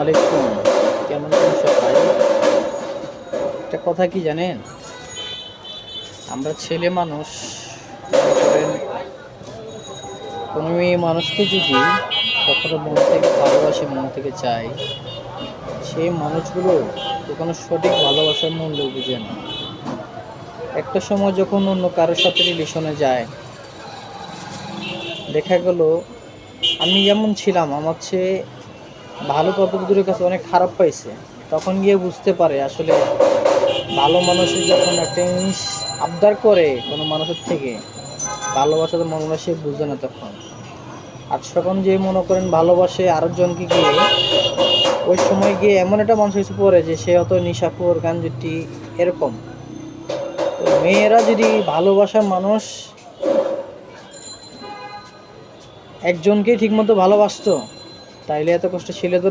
আলাইকুম। কেমন আছেন সবাই? একটা কথা কি জানেন, আমরা ছেলে মানুষ মনে করেন কোনো মেয়ে মানুষকে যদি কখনো মন থেকে ভালোবাসে, মন থেকে চায়, সেই মানুষগুলো কখনো সঠিক ভালোবাসার মূল্য বুঝে না। একটা সময় যখন অন্য কারোর সাথে রিলেশনে যায়, দেখা গেল আমি যেমন ছিলাম আমার চেয়ে ভালো পাবো দূরের কাছে অনেক খারাপ পাইছে। তখন গিয়ে বুঝতে পারে আসলে ভালো মানুষের যখন একটা জিনিস আবদার করে কোনো মানুষের থেকে, ভালোবাসা তো মনে হয় সে বুঝে না তখন। আর তখন যে মনে করেন ভালোবাসে আরেকজনকে গিয়ে, ওই সময় গিয়ে এমন একটা মানুষ এসে পড়ে যে সে হয়তো নিশাখোর, গাঞ্জুটি, এরকম। তো মেয়েরা যদি ভালোবাসার মানুষ একজনকেই ঠিকমতো ভালোবাসতো, তাইলে এত কষ্ট ছেলেদের